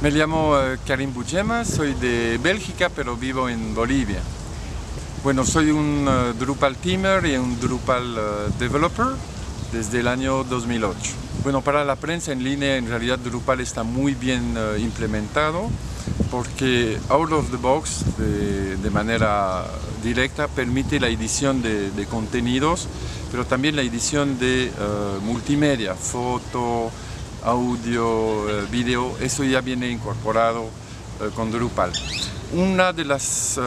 Me llamo Karim Boujema, soy de Bélgica, pero vivo en Bolivia. Bueno, soy un Drupal Teamer y un Drupal Developer desde el año 2008. Bueno, para la prensa en línea, en realidad Drupal está muy bien implementado porque out of the box, de manera directa, permite la edición de contenidos, pero también la edición de multimedia, foto, audio, video. Eso ya viene incorporado con Drupal. Una de las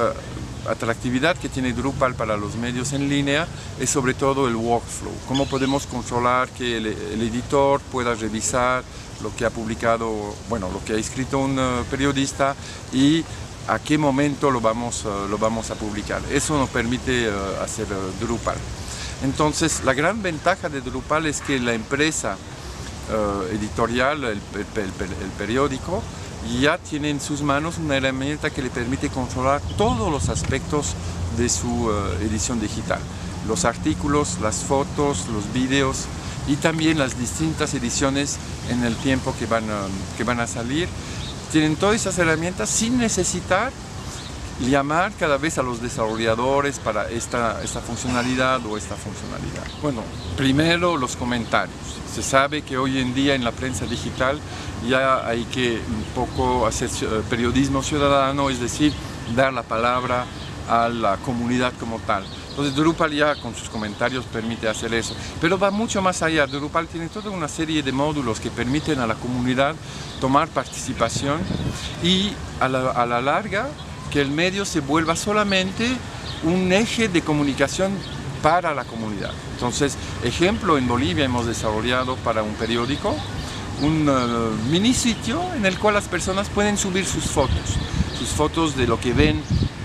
atractividades que tiene Drupal para los medios en línea es sobre todo el workflow. Cómo podemos controlar que el editor pueda revisar lo que ha publicado, bueno, lo que ha escrito un periodista y a qué momento lo vamos a publicar. Eso nos permite hacer Drupal. Entonces, la gran ventaja de Drupal es que la empresa editorial, el periódico, ya tiene en sus manos una herramienta que le permite controlar todos los aspectos de su edición digital. Los artículos, las fotos, los vídeos y también las distintas ediciones en el tiempo que van a salir. Tienen todas esas herramientas sin necesitar llamar cada vez a los desarrolladores para esta funcionalidad o esta funcionalidad. Bueno, primero los comentarios. Se sabe que hoy en día en la prensa digital ya hay que un poco hacer periodismo ciudadano, es decir, dar la palabra a la comunidad como tal. Entonces Drupal ya con sus comentarios permite hacer eso, pero va mucho más allá. Drupal tiene toda una serie de módulos que permiten a la comunidad tomar participación y a la larga que el medio se vuelva solamente un eje de comunicación para la comunidad. Entonces, ejemplo, en Bolivia hemos desarrollado para un periódico un mini sitio en el cual las personas pueden subir sus fotos de lo que ven,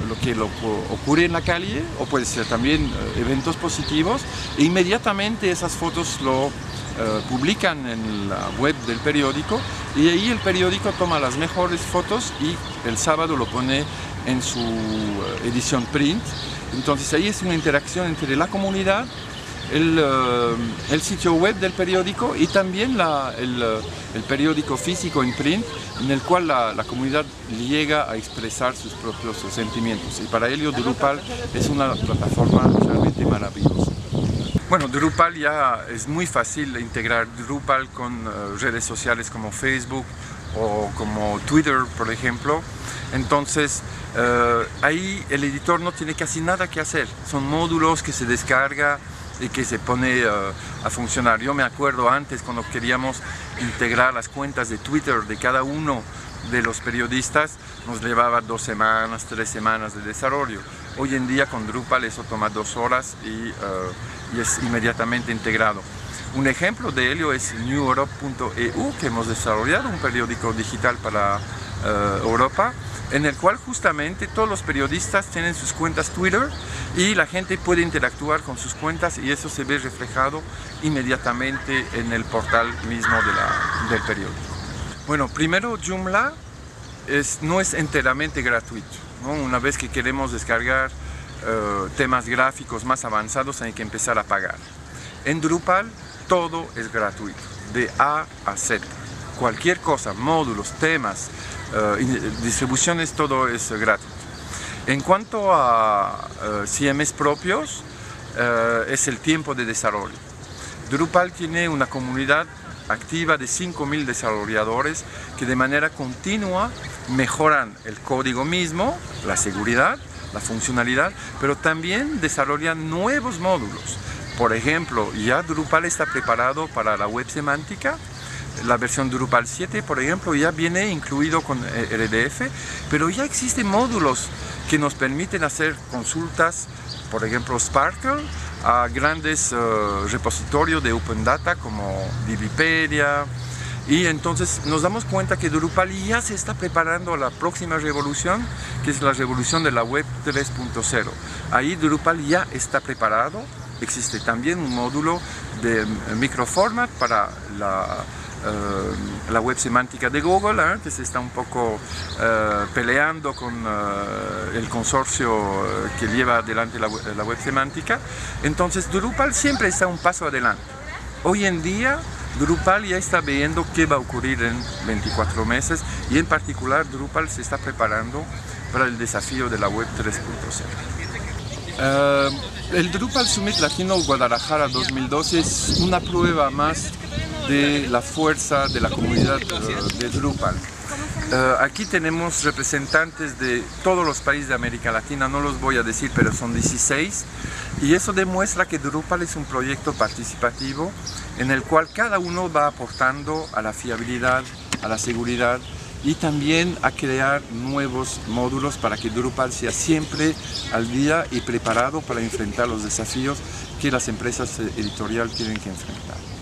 lo que ocurre en la calle, o puede ser también eventos positivos, e inmediatamente esas fotos lo publican en la web del periódico y ahí el periódico toma las mejores fotos y el sábado lo pone en su edición print. Entonces ahí es una interacción entre la comunidad, el sitio web del periódico y también el periódico físico en print, en el cual la comunidad llega a expresar sus propios sentimientos. Y para ello Drupal es una plataforma realmente maravillosa. Bueno, Drupal ya es muy fácil integrar Drupal con redes sociales como Facebook o como Twitter, por ejemplo. Entonces, ahí el editor no tiene casi nada que hacer. Son módulos que se descarga y que se pone a funcionar. Yo me acuerdo antes cuando queríamos integrar las cuentas de Twitter de cada uno de los periodistas, nos llevaba 2 semanas, 3 semanas de desarrollo. Hoy en día con Drupal eso toma 2 horas y es inmediatamente integrado. Un ejemplo de ello es neweurope.eu, que hemos desarrollado, un periódico digital para Europa, en el cual justamente todos los periodistas tienen sus cuentas Twitter y la gente puede interactuar con sus cuentas y eso se ve reflejado inmediatamente en el portal mismo del periódico. Bueno, primero Joomla no es enteramente gratuito, ¿no? Una vez que queremos descargar temas gráficos más avanzados hay que empezar a pagar. En Drupal todo es gratuito, de A a Z. Cualquier cosa, módulos, temas, distribuciones, todo es gratuito. En cuanto a CMS propios, es el tiempo de desarrollo. Drupal tiene una comunidad activa de 5.000 desarrolladores que de manera continua mejoran el código mismo, la seguridad, la funcionalidad, pero también desarrollan nuevos módulos. Por ejemplo, ya Drupal está preparado para la web semántica. La versión Drupal 7, por ejemplo, ya viene incluido con RDF, pero ya existen módulos que nos permiten hacer consultas, por ejemplo Sparkle, a grandes repositorios de Open Data como Wikipedia. Y entonces nos damos cuenta que Drupal ya se está preparando a la próxima revolución, que es la revolución de la web 3.0. Ahí Drupal ya está preparado. Existe también un módulo de microformat para la web semántica de Google, que se está un poco peleando con el consorcio que lleva adelante la web semántica. Entonces Drupal siempre está un paso adelante. Hoy en día Drupal ya está viendo qué va a ocurrir en 24 meses y en particular Drupal se está preparando para el desafío de la web 3.0. El Drupal Summit Latino Guadalajara 2012 es una prueba más de la fuerza de la comunidad de Drupal. Aquí tenemos representantes de todos los países de América Latina, no los voy a decir, pero son 16, y eso demuestra que Drupal es un proyecto participativo en el cual cada uno va aportando a la fiabilidad, a la seguridad y también a crear nuevos módulos para que Drupal sea siempre al día y preparado para enfrentar los desafíos que las empresas editoriales tienen que enfrentar.